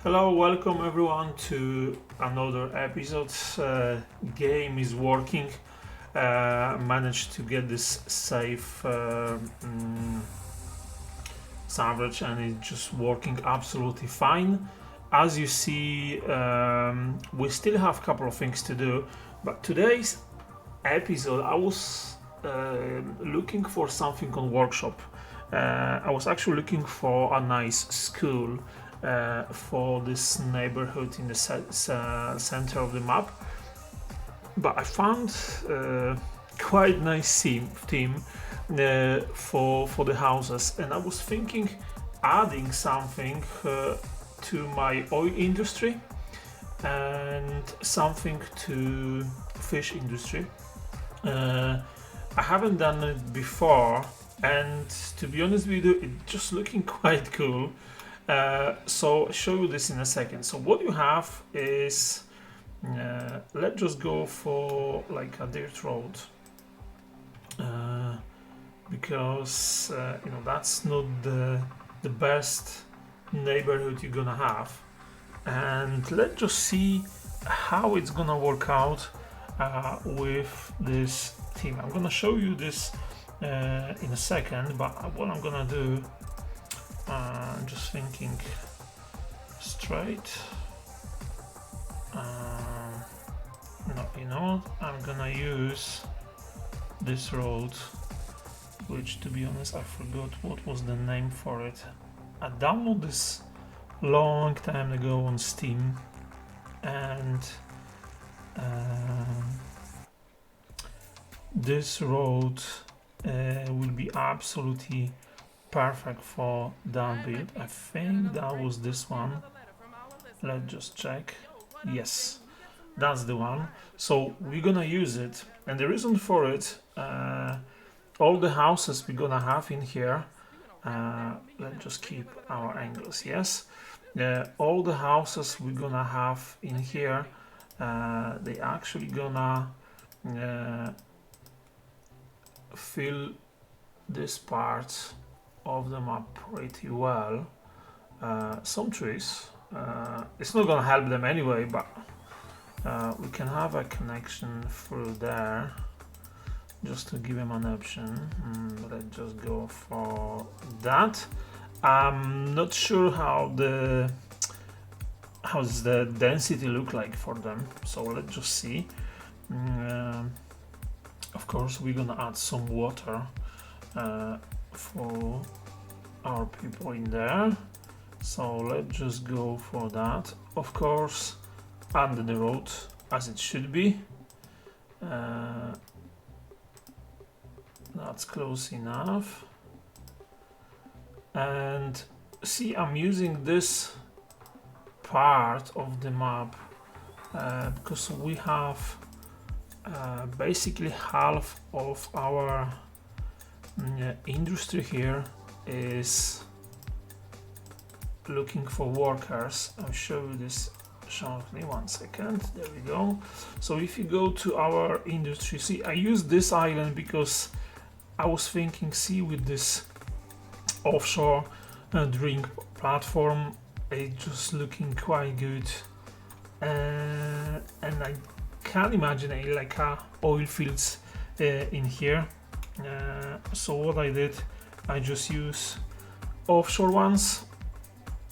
Hello, welcome everyone to another episode. Game is working. Managed to get this safe sandwich and it's just working absolutely fine. As you see, we still have a couple of things to do, but today's episode I was looking for something on workshop. I was actually looking for a nice school for this neighborhood in the center of the map, but I found quite nice theme for the houses, and I was thinking adding something to my oil industry and something to fish industry. I haven't done it before, and to be honest with you, it's just looking quite cool. So I'll show you this in a second. So what you have is, let's just go for like a dirt road, because that's not the best neighborhood you're gonna have, and let's just see how it's gonna work out with this team. I'm gonna show you this in a second, but what I'm gonna do, I'm just thinking straight. No, you know what? I'm gonna use this road, which, to be honest, I forgot what was the name for it. I downloaded this long time ago on Steam, and this road will be absolutely perfect for that build. I think that was this one. Let's just check. Yes, that's the one. So we're gonna use it, and the reason for it, all the houses we're gonna have in here, let's just keep our angles. Yes, all the houses we're gonna have in here, they actually gonna fill this part of the map pretty well. Some trees, it's not gonna help them anyway, but we can have a connection through there just to give them an option. Let's just go for that. I'm not sure how's the density look like for them, so let's just see. Of course, we're gonna add some water for our people in there, so let's just go for that. Of course, under the road as it should be. That's close enough. And see, I'm using this part of the map because we have basically half of our industry here is looking for workers. I'll show you this shortly. 1 second. There we go. So if you go to our industry, see, I use this island because I was thinking, see, with this offshore drink platform, it's just looking quite good, and I can't imagine like oil fields in here. So what I did, I just use offshore ones,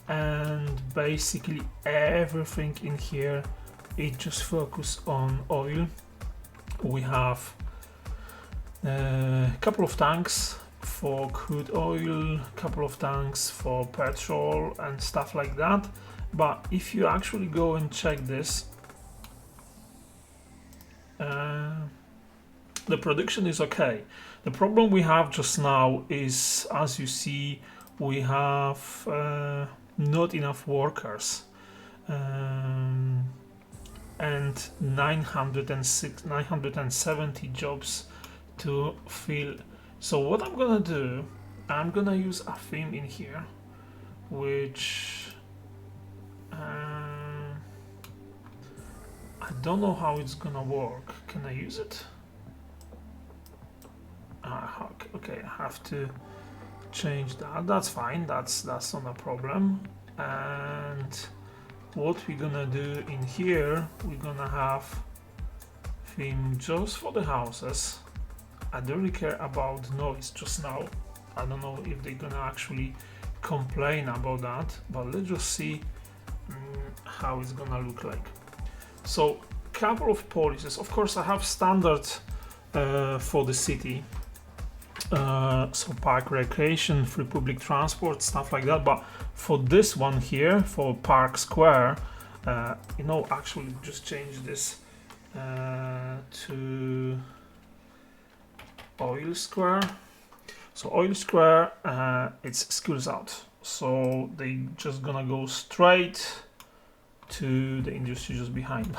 and basically everything in here it just focus on oil. We have a couple of tanks for crude oil, couple of tanks for petrol and stuff like that. But if you actually go and check this, the production is okay. The problem we have just now is, as you see, we have not enough workers, and 970 jobs to fill. So what I'm gonna do, I'm gonna use a theme in here, which I don't know how it's gonna work. Can I use it? Okay, I have to change that. That's fine. That's not a problem. And what we're gonna do in here, we're gonna have theme just for the houses. I don't really care about noise just now. I don't know if they're gonna actually complain about that, but let's just see how it's gonna look like. So, couple of policies. Of course, I have standard for the city. So park recreation, free public transport, stuff like that. But for this one here, for Park Square, you know, actually just change this to Oil Square. So Oil Square, it's schools out. So they just gonna go straight to the industry just behind.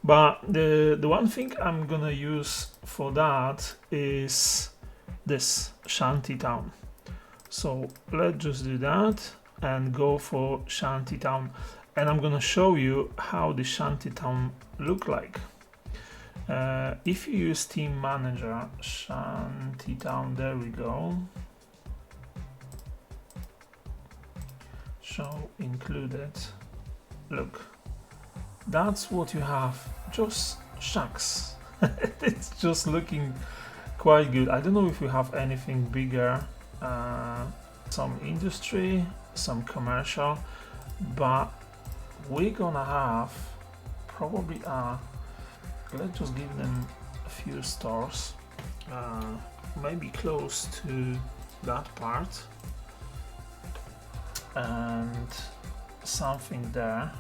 But the one thing I'm gonna use for that is this Shantytown. So let's just do that and go for Shantytown, and I'm gonna show you how the Shantytown look like. If you use Team Manager, Shantytown, there we go. Show included. Look, that's what you have. Just shacks. It's just looking quite good. I don't know if we have anything bigger, some industry, some commercial, but we're gonna have probably let's just give them a few stores, maybe close to that part, and something there,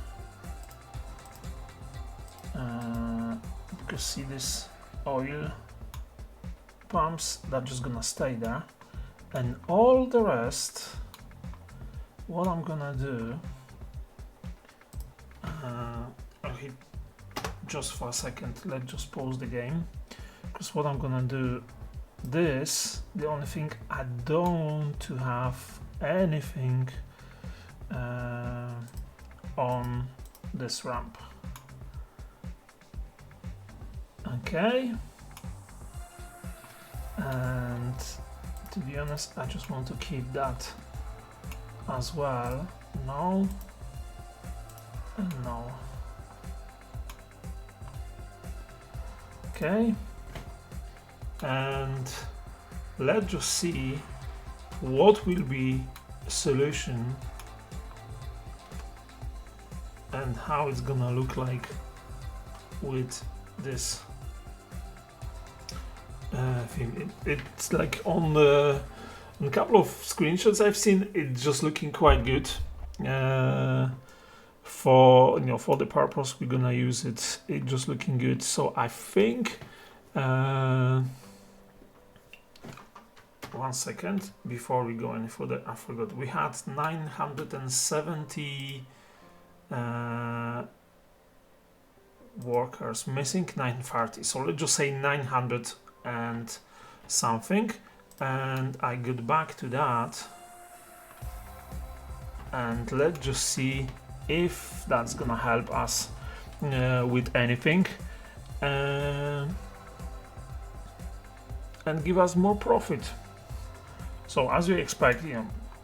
because see this oil pumps, they're just gonna stay there, and all the rest, what I'm gonna do, okay, just for a second, let's just pause the game, because what I'm gonna do, this, the only thing I don't want to have anything on this ramp. Okay, and to be honest, I just want to keep that as well. No and no. Okay, and let's just see what will be a solution and how it's gonna look like with this thing. It's like on a couple of screenshots I've seen, it's just looking quite good. For for the purpose we're gonna use it, it's just looking good. So I think one second before we go any further, I forgot we had 970 workers missing, 930, so let's just say 900 and something, and I get back to that, and let's just see if that's gonna help us with anything and give us more profit. So as you expect,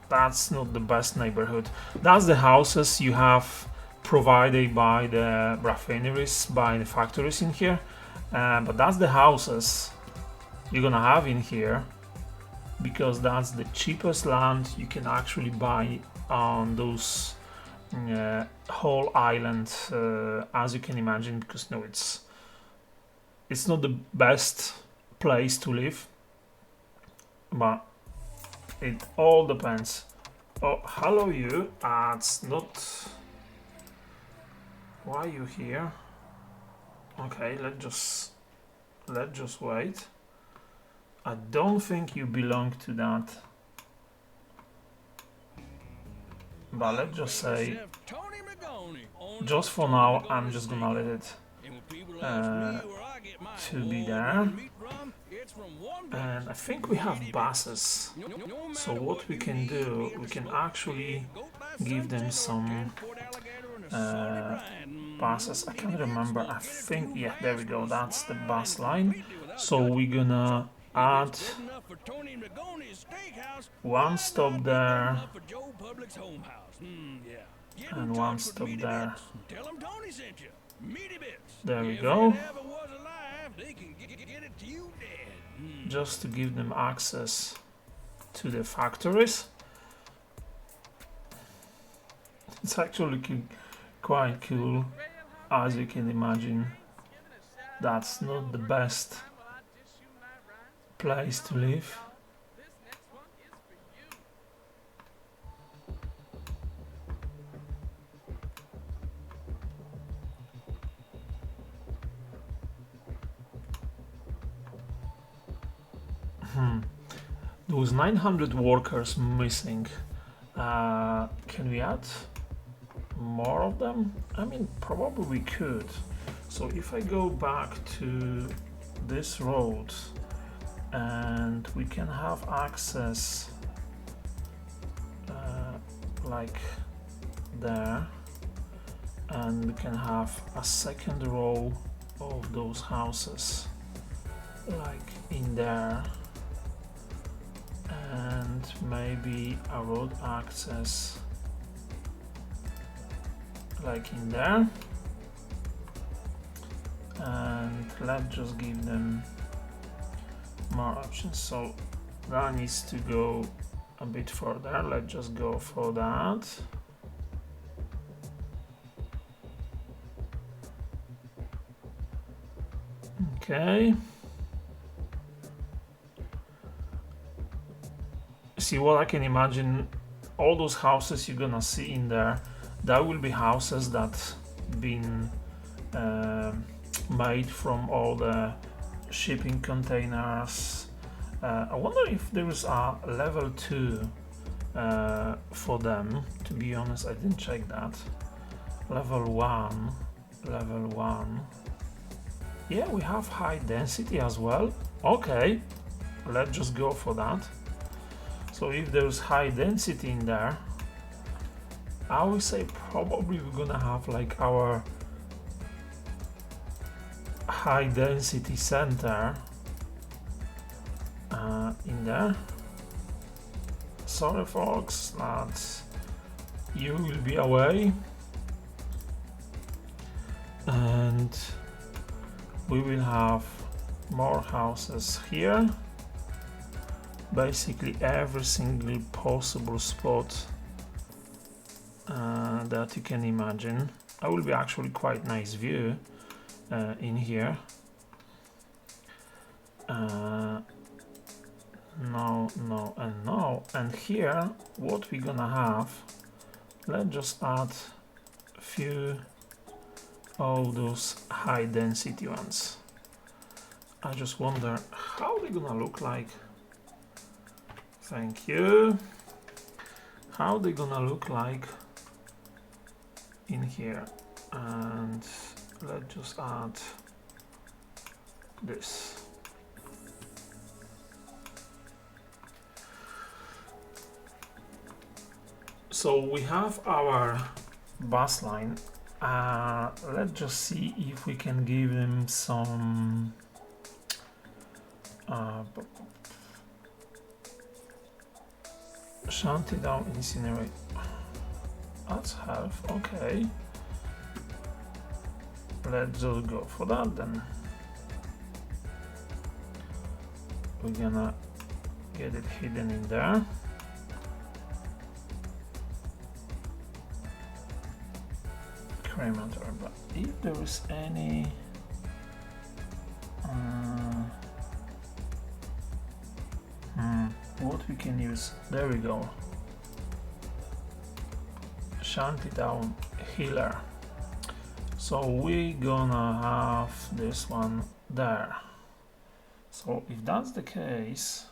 that's not the best neighborhood. That's the houses you have provided by the refineries, by the factories in here, but that's the houses you're gonna have in here, because that's the cheapest land you can actually buy on those whole island, as you can imagine, because it's not the best place to live, but it all depends. Oh, hello you. It's not. Why are you here? Okay, let's just wait. I don't think you belong to that, but let's just say, just for now, I'm just gonna let it to be there. And I think we have buses, so what we can do, we can actually give them some buses. I can't remember, I think, yeah, there we go, that's the bus line. So we're gonna add one stop there, and one stop there. There we go. Just to give them access to the factories. It's actually looking quite cool, as you can imagine. That's not the best place to live. There was 900 workers missing. Can we add more of them? I mean, probably we could. So if I go back to this road and we can have access like there, and we can have a second row of those houses like in there, and maybe a road access like in there, and let's just give them more options. So that needs to go a bit further. Let's just go for that. Okay. See, what I can imagine, all those houses you're gonna see in there, that will be houses that been made from all the shipping containers. I wonder if there is a level 2 for them. To be honest, I didn't check that. Level 1. Yeah, we have high density as well. Okay, let's just go for that. So if there's high density in there, I would say probably we're gonna have like our high density center in there. Sorry folks, that you will be away, and we will have more houses here. Basically every single possible spot that you can imagine. It will be actually quite nice view in here. No, and no. And here, what we're gonna have, let's just add a few of those high density ones. I just wonder how they're gonna look like. Thank you. How they're gonna look like in here. And let's just add this. So we have our bus line. Let's just see if we can give them some Shantytown incinerate. That's half. Okay. Let's just go for that then. We're gonna get it hidden in there. Cremator, but if there is any what we can use, there we go, Shantytown healer. So we're gonna have this one there. So if that's the case,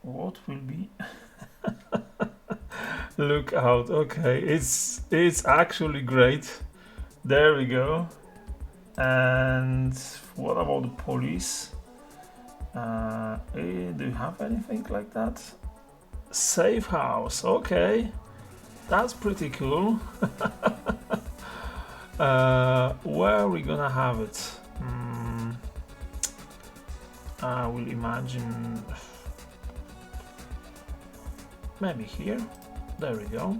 what will be look out. Okay, it's actually great. There we go. And what about the police? Do you have anything like that? Safe house. Okay, that's pretty cool. Where are we gonna have it? I will imagine maybe here. There we go.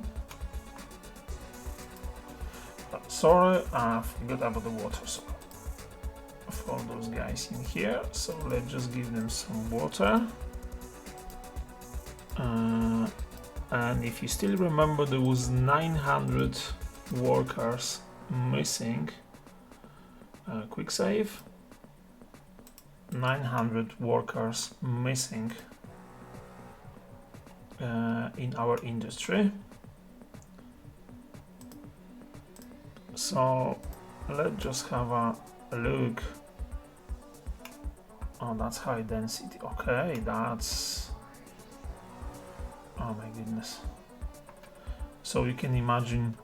sorry, I forgot about the water. So for those guys in here, so let's just give them some water. And if you still remember, there was 900 workers missing. Quick save. 900 workers missing in our industry. So let's just have a look. Oh, that's high density. Okay, that's, oh my goodness. So you can imagine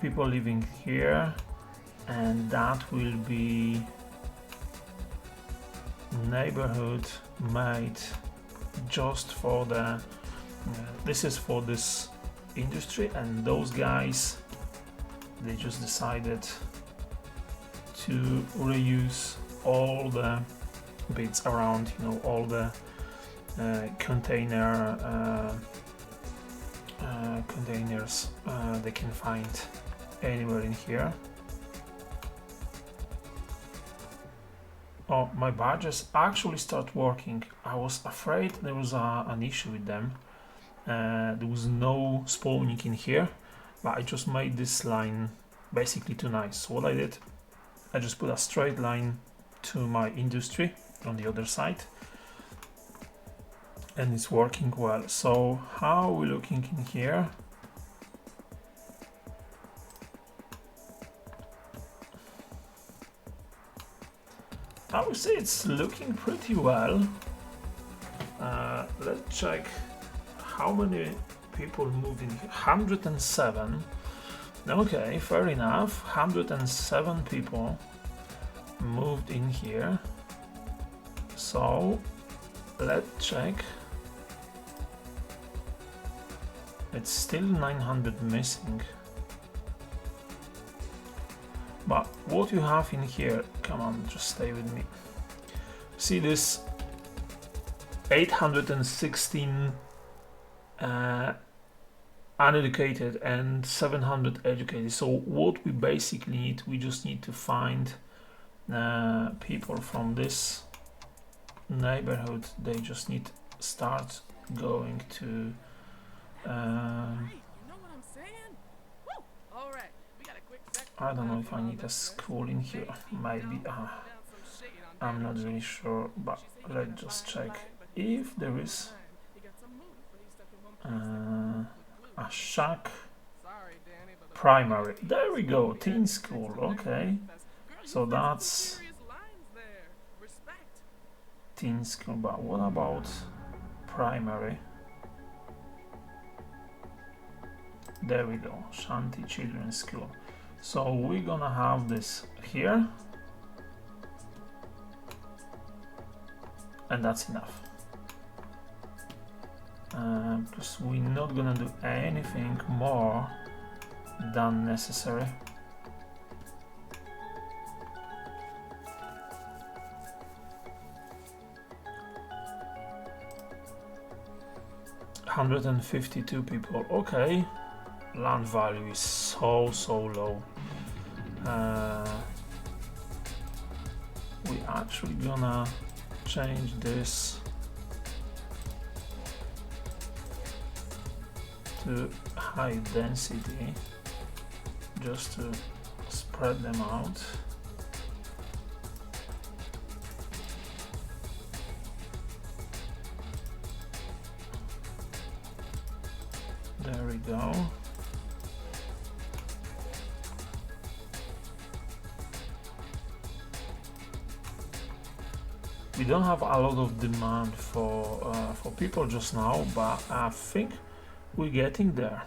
people living here, and that will be neighborhood made just for the this is for this industry, and those guys, they just decided to reuse all the bits around, you know, all the containers they can find anywhere in here. Oh, my badges actually start working. I was afraid there was an issue with them. There was no spawning in here, but I just made this line basically too nice. So what I did, I just put a straight line to my industry on the other side, and it's working well. So how are we looking in here? I would say it's looking pretty well. Let's check how many people moved in here. 107. Okay, fair enough. 107 people moved in here. So let's check. It's still 900 missing. But what you have in here, come on, just stay with me. See this 816 uneducated and 700 educated. So what we basically need, we just need to find people from this neighborhood. They just need to start going to I don't know if I need a school in here. Maybe. I'm not really sure, but let's just check if there is a shack primary. There we go, teen school. Okay, so that's teen school. But what about primary? There we go, Shanty Children's School. So we're gonna have this here, and that's enough. Because we're not gonna do anything more than necessary. $152 people. Okay. Land value is so low. We actually gonna change this to high density just to spread them out. There we go. We don't have a lot of demand for people just now, but I think we're getting there.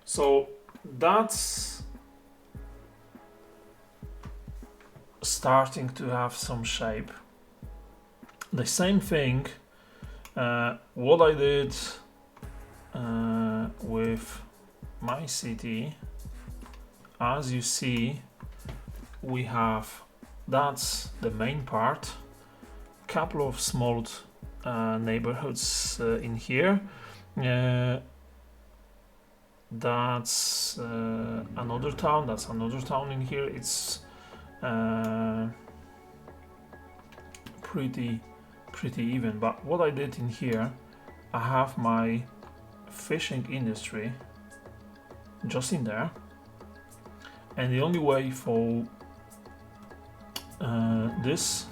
So that's starting to have some shape. The same thing what I did with my city, as you see, we have, that's the main part, couple of small neighborhoods in here, That's another town. That's another town in here. It's pretty even. But what I did in here, I have my fishing industry just in there, and the only way for this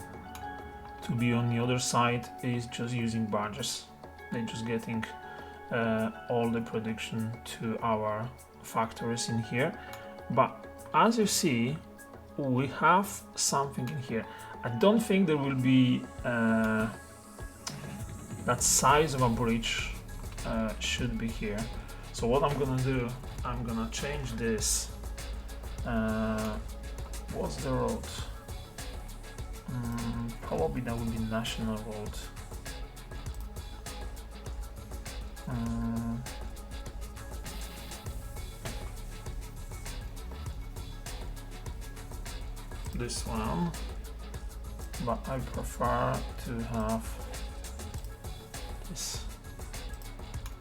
to be on the other side is just using barges. They're just getting all the production to our factories in here. But as you see, we have something in here. I don't think there will be that size of a bridge should be here. So what I'm gonna do, I'm gonna change this. What's the road? Probably that would be National Road. This one, but I prefer to have this.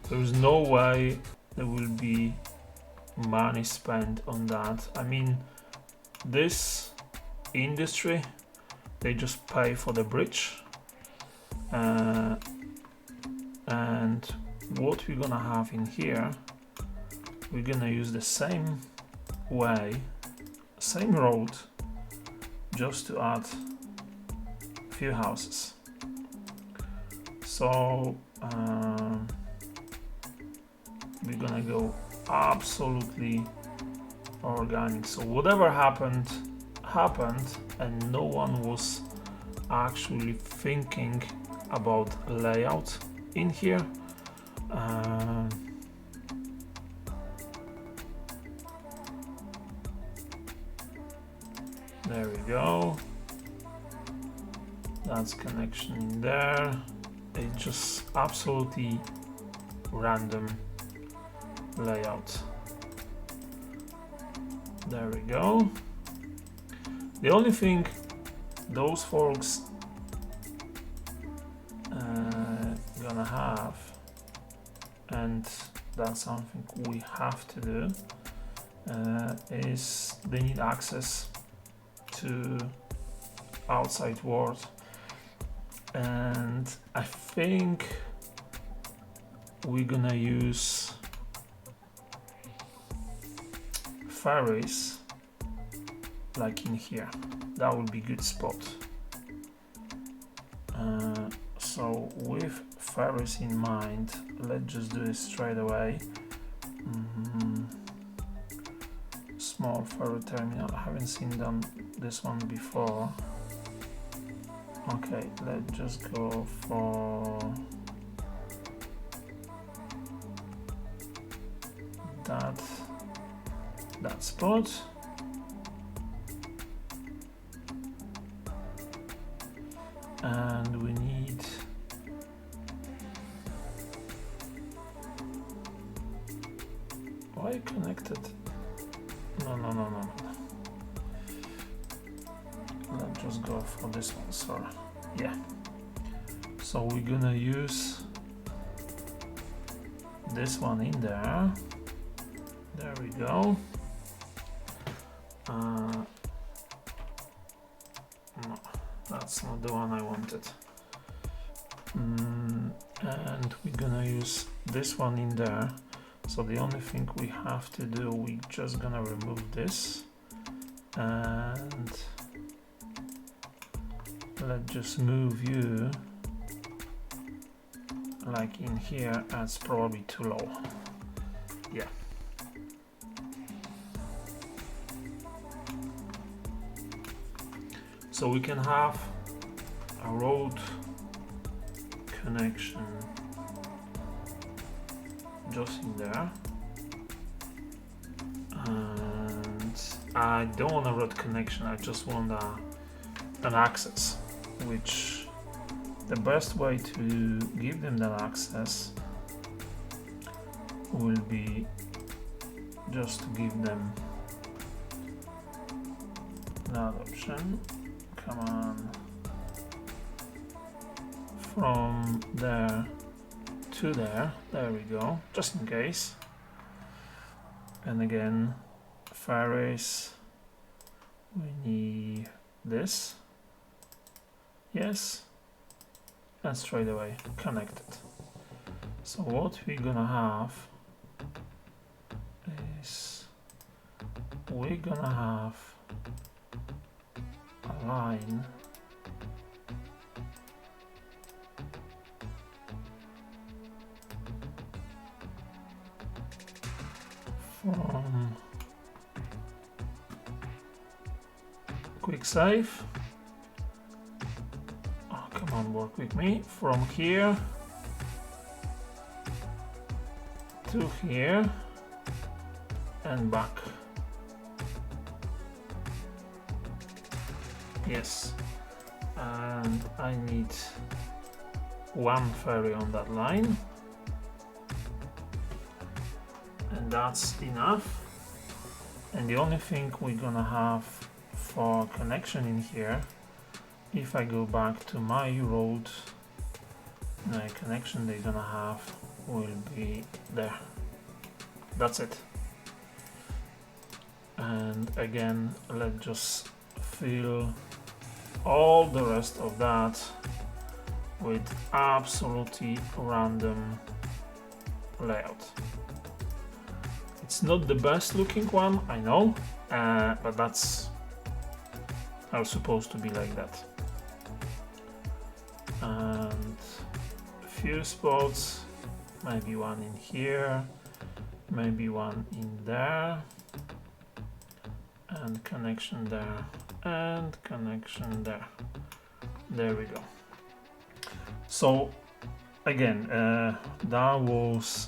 There's no way there will be money spent on that. I mean, this industry, they just pay for the bridge, and what we're gonna have in here, we're gonna use the same way, same road, just to add a few houses. So we're gonna go absolutely organic. So whatever happened, and no one was actually thinking about layout in here. There we go. That's connection in there. It's just absolutely random layout. There we go. The only thing those folks gonna have, and that's something we have to do, is they need access to outside world, and I think we're gonna use ferries like in here. That would be a good spot. So with ferries in mind, let's just do it straight away. Small ferry terminal. I haven't seen this one before. Okay, let's just go for that spot. And we need why connected? No. Let's just go for this one, sorry. Yeah. So we're gonna use this one in there. There we go. No, that's not the one I wanted. And we're gonna use this one in there. So the only thing we have to do, we're just gonna remove this, and let's just move you like in here. That's probably too low. Yeah. So we can have a road connection just in there, and I don't want a road connection, I just want an access, which the best way to give them that access will be just to give them that option. Come on, from there two there. There we go, just in case. And again, ferries. We need this. Yes. And straight away connected. So what we're gonna have is we're gonna have a line from quick save. Oh, come on, work with me. From here to here and back. Yes, and I need one ferry on that line, and that's enough. And the only thing we're gonna have for connection in here, if I go back to my road, the connection they're gonna have will be there. That's it. And again, let's just fill all the rest of that with absolutely random layout. It's not the best looking one, I know, but that's how it's supposed to be, like that. And a few spots, maybe one in here, maybe one in there, and connection there, and connection there. There we go. So again, that was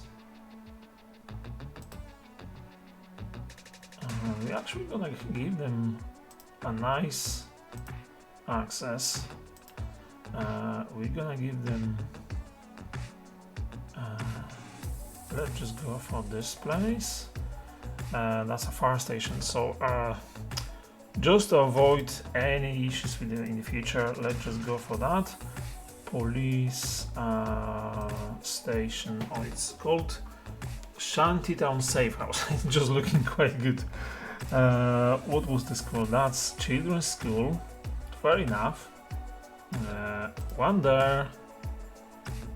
we're actually gonna give them a nice access. We're gonna give them let's just go for this place. That's a fire station, so just to avoid any issues with it in the future, let's just go for that. Police station, oh, it's called Shantytown Safehouse. It's just looking quite good. What was this called? That's children's school. Fair enough. One there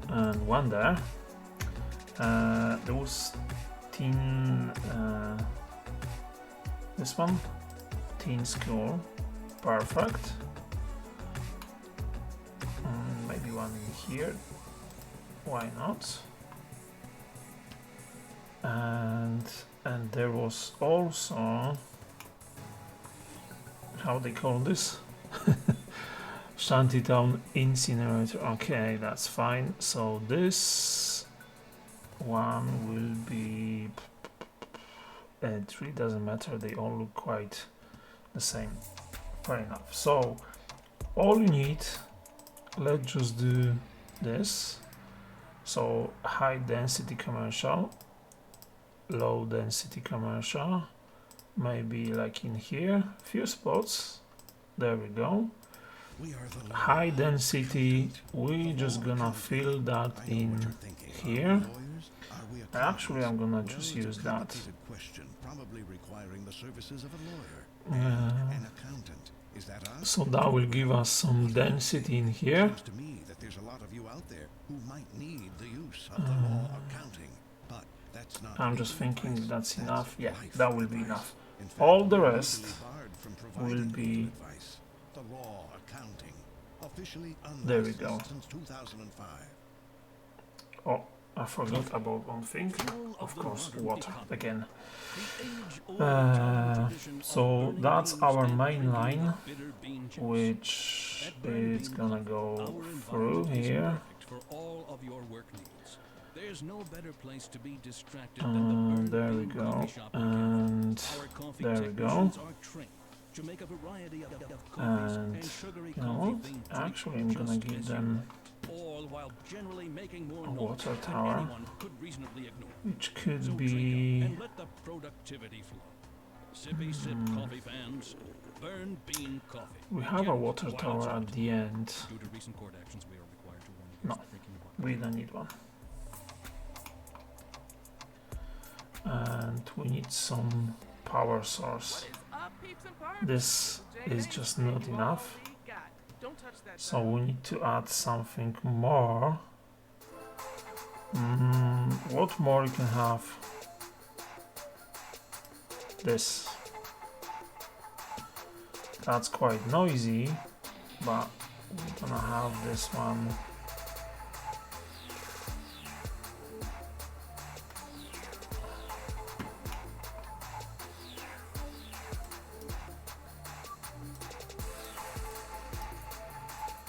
and one there. There was teen. This one, teen school. Perfect. Maybe one in here. Why not? And there was also, how they call this? Shantytown incinerator. Okay, that's fine. So this one will be, it really doesn't matter, they all look quite the same. Fair enough. So all you need, let's just do this. So high density commercial, low density commercial, maybe like in here, few spots. There we go. High density, we just gonna fill that in here. Actually, I'm gonna just use that. So that will give us some density in here. I'm just thinking that's enough. Yeah, that will be enough. All the rest will be. There we go. Oh, I forgot about one thing. Of course, water again. So that's our main line, which is gonna go through here. There we go, and there we go. And you know what? Actually, I'm gonna give them a water tower, which could be. We have a water tower at the end. No, we don't need one. and we need some power source. This is just not enough, so we need to add something more. What more you can have? This. That's quite noisy, but we're gonna have this one.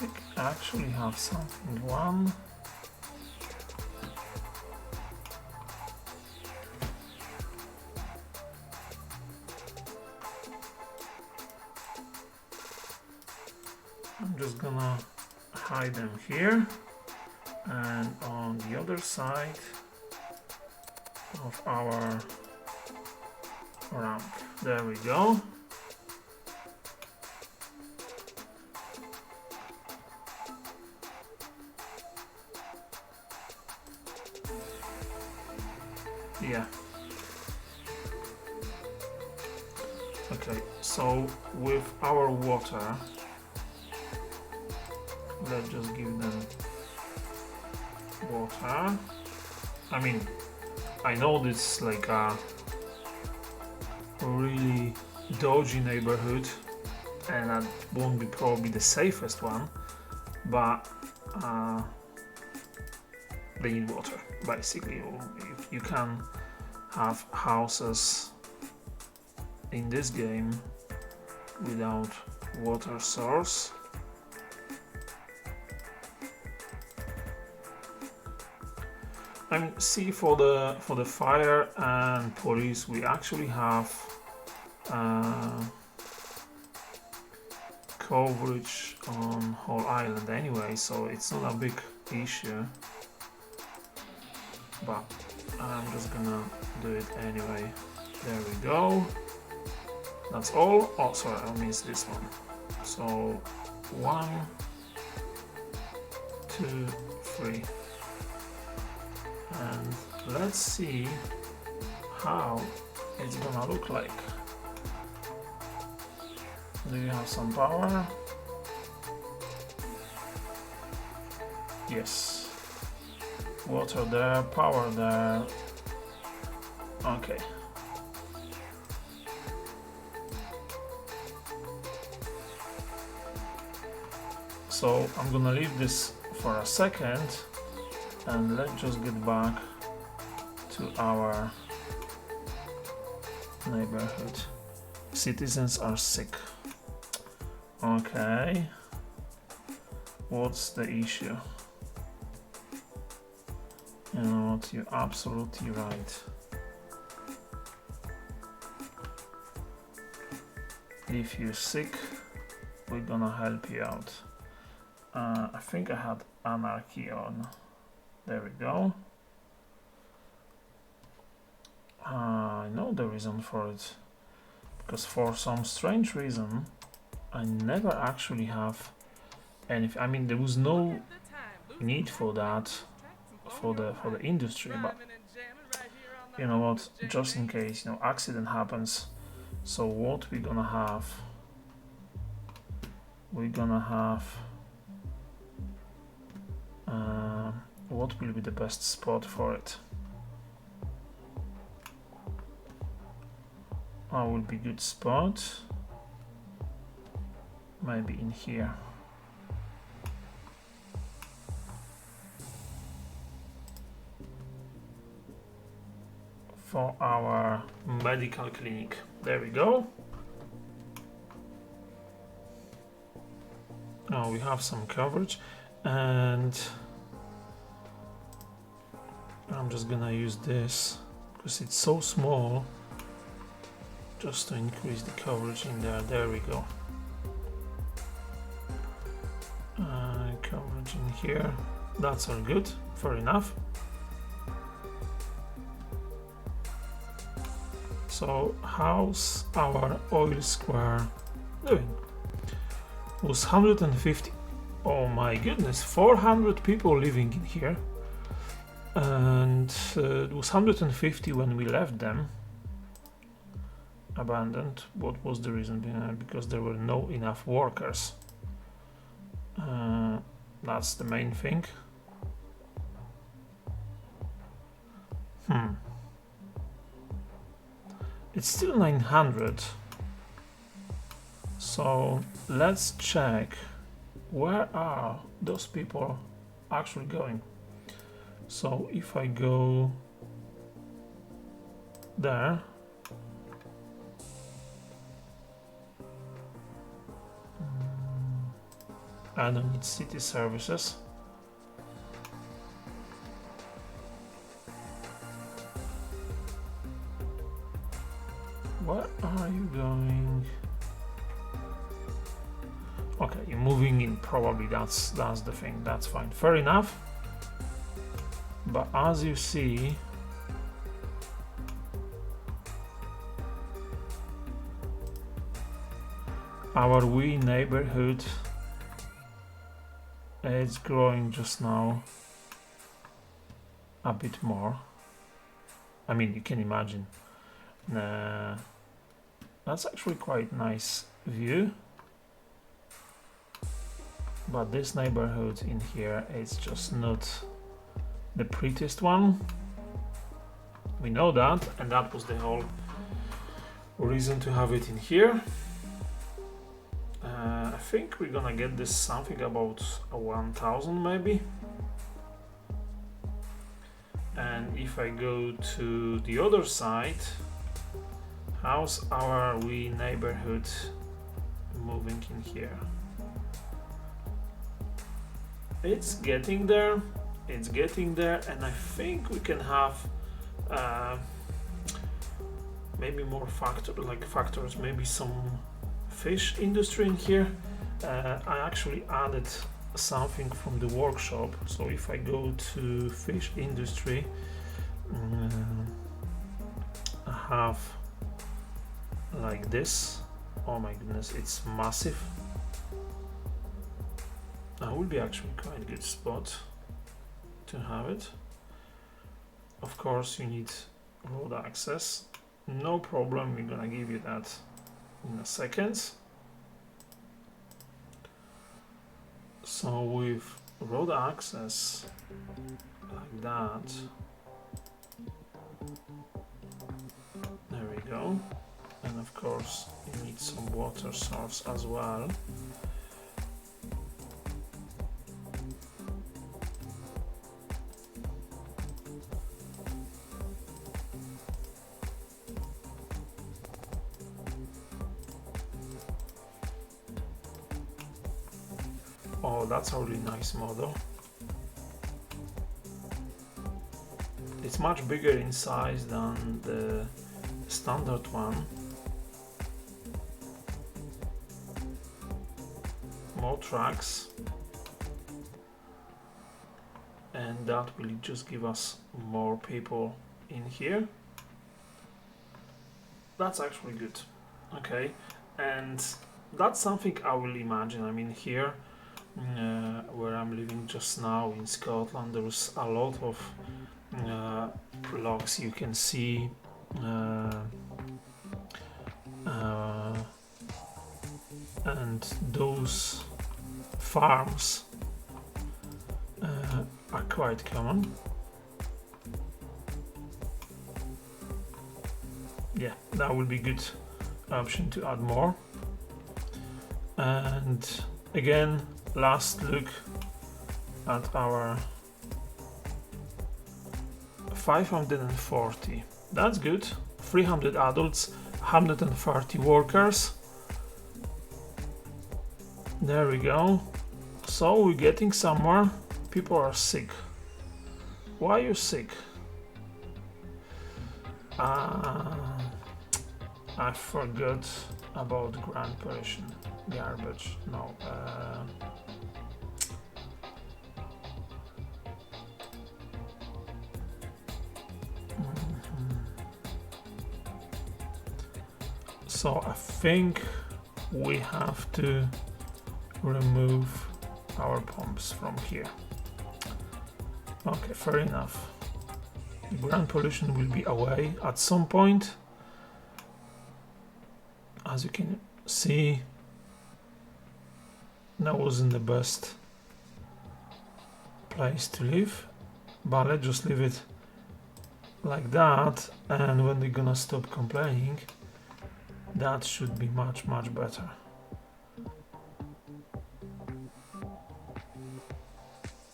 We actually have something. One. I'm just gonna hide them here, and on the other side of our ramp. There we go. Yeah. Okay, so with our water, let's just give them water. I mean, I know this is like a really dodgy neighborhood, and that won't be probably the safest one, but they need water, basically. If you can have houses in this game without water source, I mean, see, for the fire and police, we actually have coverage on whole island anyway, so it's not a big issue. But I'm just gonna do it anyway. There we go. That's all. Oh, sorry, I missed this one. So 1, 2, 3. And let's see how it's gonna look like. Do you have some power? Yes. Water there, power there. Okay. So I'm gonna leave this for a second, and let's just get back to our neighborhood. Citizens are sick. Okay. What's the issue? You know what, you're absolutely right. If you're sick, we're gonna help you out. I think I had anarchy on. There we go. I know the reason for it, because for some strange reason I never actually have anything. I mean, there was no need for that for the industry, but you know what, just in case, you know, accident happens. So what we're gonna have, what will be the best spot for it? Will be good spot. Maybe in here. For our medical clinic. There we go. Now we have some coverage, and I'm just gonna use this because it's so small, just to increase the coverage in there. There we go. Coverage in here. That's all good. Fair enough. So how's our oil square doing? It was 150. Oh my goodness, 400 people living in here. And and it was 150 when we left them abandoned. What was the reason behind it? Because there were no enough workers. That's the main thing. It's still 900. So let's check where are those people actually going. So if I go there, I don't need city services. Where are you going? Okay, you're moving in, probably that's the thing. That's fine, fair enough. But as you see, our wee neighborhood is growing just now a bit more. I mean, you can imagine. That's actually quite nice view. But this neighborhood in here is just not the prettiest one. We know that, and that was the whole reason to have it in here. I think we're gonna get this something about 1000 maybe. And if I go to the other side, how's our wee neighborhood moving in here? It's getting there, and I think we can have maybe more factors, maybe some fish industry in here. I actually added something from the workshop, so if I go to fish industry, I have like this. Oh my goodness, it's massive. That would be actually quite a good spot to have it. Of course, you need road access. No problem, we're gonna give you that in a second. So with road access like that, there we go. And of course, you need some water source as well. Oh, that's a really nice model. It's much bigger in size than the standard one. More tracks. And that will just give us more people in here. That's actually good. Okay, and that's something I will imagine. I mean, here where I'm living just now in Scotland, there's a lot of logs you can see, and those farms are quite common. Yeah, that would be a good option to add more. And again, last look at our 540. That's good. 300 adults, 130 workers. There we go. So we're getting somewhere. People are sick. Why are you sick? I forgot about Grand Parisian garbage. No. So I think we have to remove our pumps from here. Okay, fair enough. Ground pollution will be away at some point. As you can see, that wasn't the best place to live, but let's just leave it like that, and when they're gonna stop complaining, that should be much better.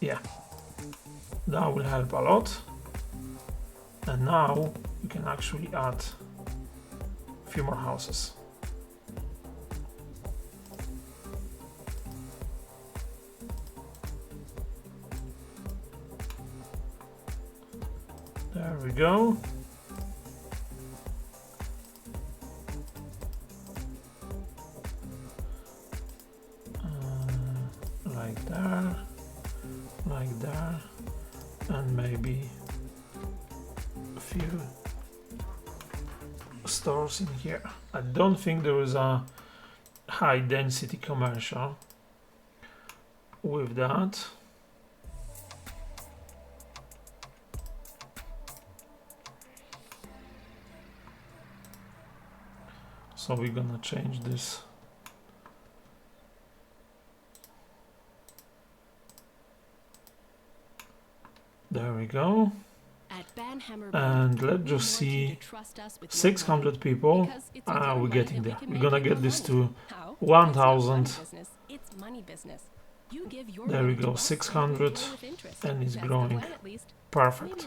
Yeah, that will help a lot. And now you can actually add a few more houses. There we go. Like there, like there, and maybe a few stores in here. I don't think there is a high density commercial with that. So we're gonna change this. There we go. And let's just see 600 people. We're getting there. We're gonna get this to 1,000. There we go, 600, and it's growing. Perfect.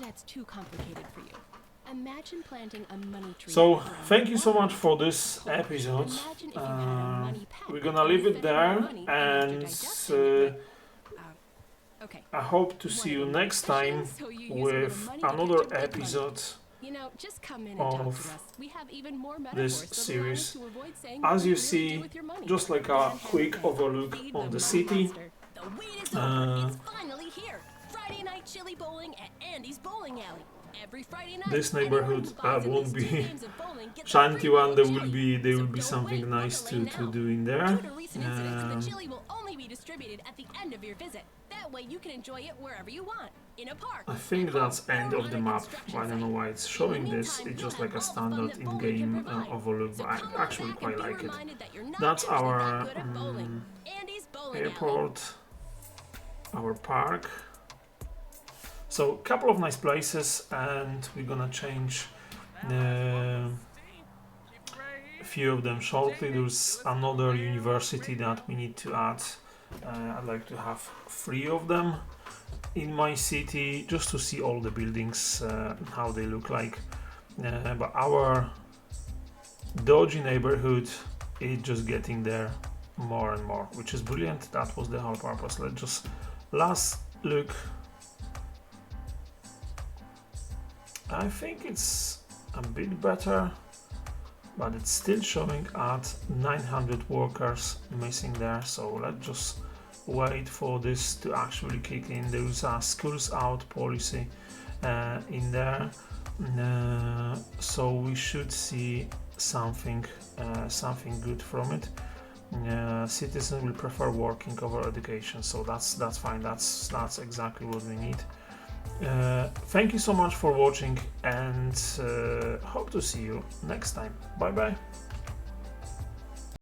So thank you so much for this episode. We're gonna leave it there, and I hope to see you next time with another episode of this series. As you see, just like a quick overlook on the city. This neighborhood won't be Shantytown. There will be something nice to do in there. I think that's end of the map. I don't know why it's showing this. It's just like a standard in-game overlook, but I actually quite like it. That's our airport, our park. So a couple of nice places, and we're gonna change a few of them shortly. There's another university that we need to add. I'd like to have 3 of them in my city, just to see all the buildings, how they look like. But our dodgy neighborhood is just getting there more and more, which is brilliant. That was the whole purpose. Let's just last look. I think it's a bit better, but it's still showing at 900 workers missing there. So let's just wait for this to actually kick in. There is a schools out policy in there, so we should see something good from it. Citizens will prefer working over education, so that's fine. That's exactly what we need. Thank you so much for watching, and hope to see you next time. Bye bye.